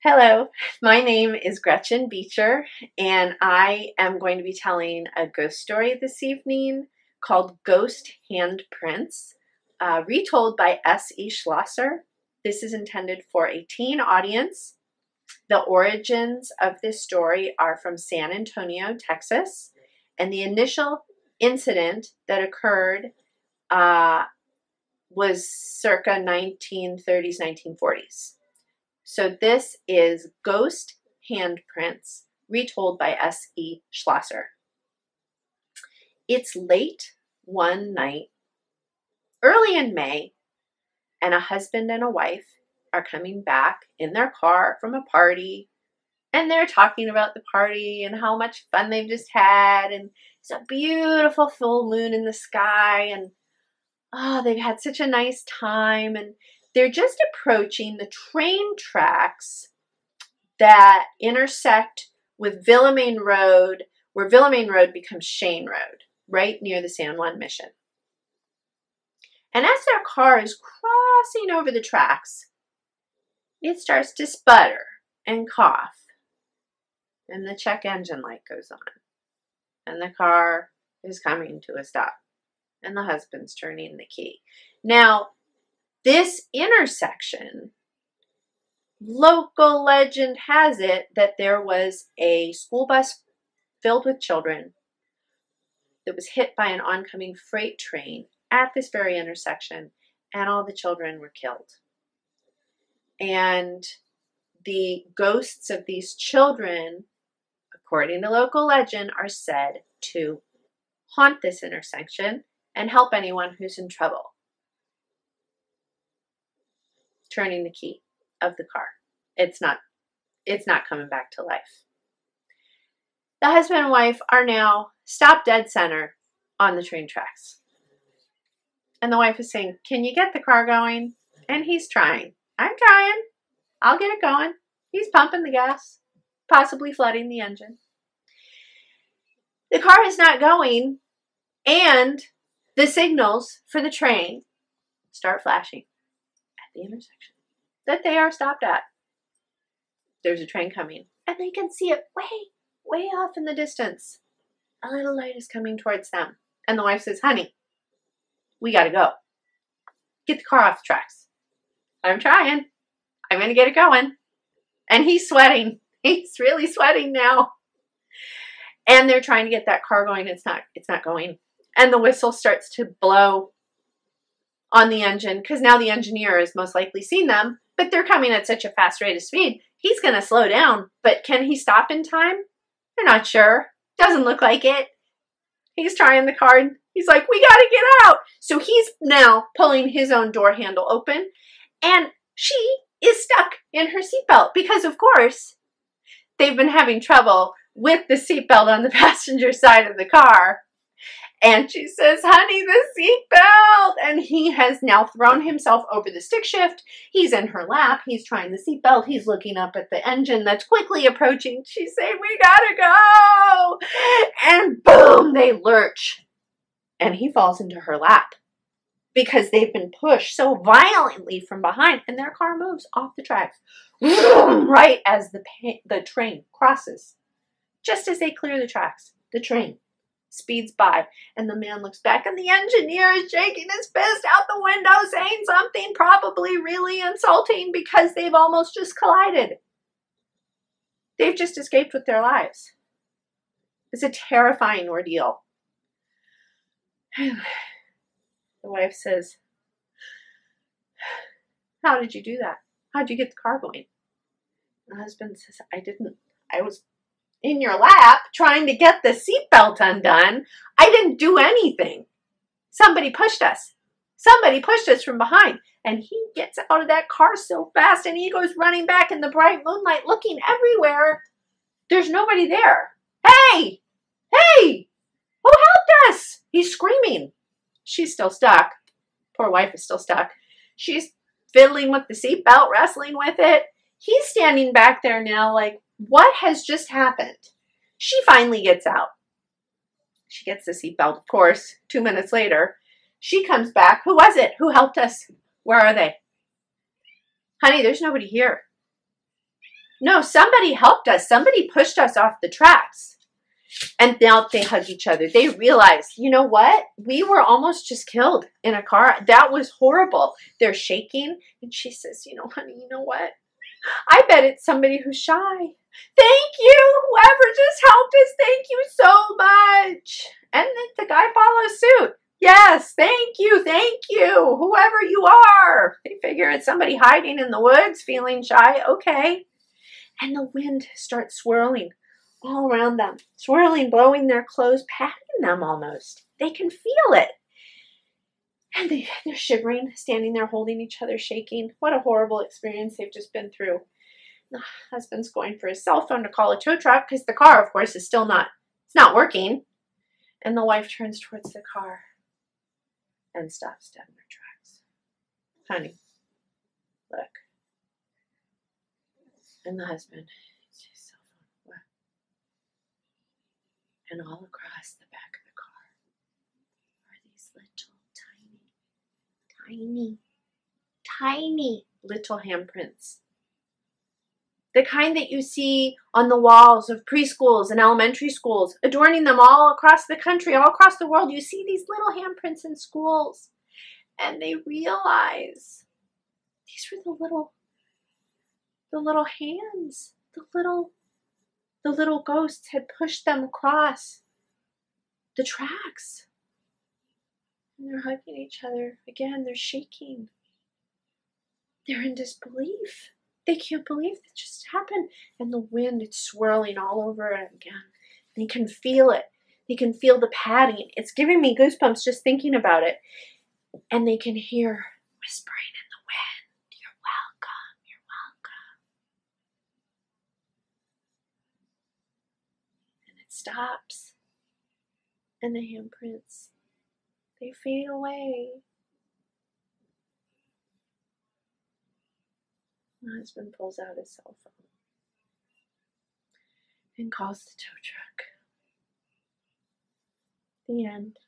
Hello, my name is Gretchen Beecher, and I am going to be telling a ghost story this evening called Ghost Handprints, retold by S.E. Schlosser. This is intended for a teen audience. The origins of this story are from San Antonio, Texas, and the initial incident that occurred was circa 1930s, 1940s. So this is Ghost Handprints, retold by S.E. Schlosser. It's late one night, early in May, and a husband and a wife are coming back in their car from a party, and they're talking about the party and how much fun they've just had, and it's a beautiful full moon in the sky, and they've had such a nice time, and they're just approaching the train tracks that intersect with Villamain Road, where Villamain Road becomes Shane Road, right near the San Juan Mission. And as their car is crossing over the tracks, it starts to sputter and cough, and the check engine light goes on, and the car is coming to a stop, and the husband's turning the key. Now, this intersection, local legend has it that there was a school bus filled with children that was hit by an oncoming freight train at this very intersection, and all the children were killed. And the ghosts of these children, according to local legend, are said to haunt this intersection and help anyone who's in trouble. Turning the key of the car. It's not coming back to life. The husband and wife are now stopped dead center on the train tracks. And the wife is saying, "Can you get the car going?" And he's trying. "I'm trying. I'll get it going." He's pumping the gas, possibly flooding the engine. The car is not going, and the signals for the train start flashing the intersection that they are stopped at. There's a train coming, and they can see it way off in the distance. A little light is coming towards them, and the wife says, "Honey, we gotta go. Get the car off the tracks." "I'm trying. I'm gonna get it going." And he's sweating. He's really sweating now. And they're trying to get that car going. It's not going. And the whistle starts to blow on the engine, because now the engineer has most likely seen them, but they're coming at such a fast rate of speed. He's going to slow down, but can he stop in time? They're not sure. Doesn't look like it. He's trying the car, and he's like, "We got to get out." So he's now pulling his own door handle open, and she is stuck in her seatbelt because, of course, they've been having trouble with the seatbelt on the passenger side of the car. And she says, "Honey, the seatbelt!" And he has now thrown himself over the stick shift. He's in her lap. He's trying the seatbelt. He's looking up at the engine that's quickly approaching. She's saying, "We gotta go!" And boom, they lurch. And he falls into her lap because they've been pushed so violently from behind, and their car moves off the tracks right as the train crosses. Just as they clear the tracks, the train speeds by, and the man looks back, and the engineer is shaking his fist out the window, saying something probably really insulting because they've almost just collided. They've just escaped with their lives. It's a terrifying ordeal. The wife says, "How did you do that? How'd you get the car going?" The husband says, "I didn't. I was in your lap trying to get the seatbelt undone. I didn't do anything. Somebody pushed us. Somebody pushed us from behind." And he gets out of that car so fast, and he goes running back in the bright moonlight, looking everywhere. There's nobody there. "Hey! Hey! Who helped us?" He's screaming. She's still stuck. Poor wife is still stuck. She's fiddling with the seatbelt, wrestling with it. He's standing back there now like, what has just happened? She finally gets out. She gets the seatbelt, of course. 2 minutes later, she comes back. "Who was it? Who helped us? Where are they?" "Honey, there's nobody here." No, somebody helped us. Somebody pushed us off the tracks. And now they hug each other. They realize, you know what? We were almost just killed in a car. That was horrible. They're shaking. And she says, you know, honey, you know what? I bet it's somebody who's shy. Thank you. Whoever just helped us. Thank you so much. And then the guy follows suit. Yes, thank you. Thank you. Whoever you are. They figure it's somebody hiding in the woods feeling shy. Okay. And the wind starts swirling all around them, swirling, blowing their clothes, patting them almost. They can feel it. And they're shivering, standing there holding each other, shaking. What a horrible experience they've just been through. The husband's going for his cell phone to call a tow truck because the car, of course, is still not working. And the wife turns towards the car and stops dead in her tracks. Honey, look. And the husband, his cell phone, what? And all across the back of the car are these little tiny little handprints. The kind that you see on the walls of preschools and elementary schools, adorning them all across the country, all across the world. You see these little handprints in schools. And they realize these were the little hands, the little ghosts had pushed them across the tracks. And they're hugging each other. Again, they're shaking. They're in disbelief. They can't believe that just happened. And the wind, it's swirling all over it again. They can feel it. They can feel the padding. It's giving me goosebumps just thinking about it. And they can hear whispering in the wind. You're welcome. You're welcome. And it stops. And the handprints, they fade away. My husband pulls out his cell phone and calls the tow truck. The end.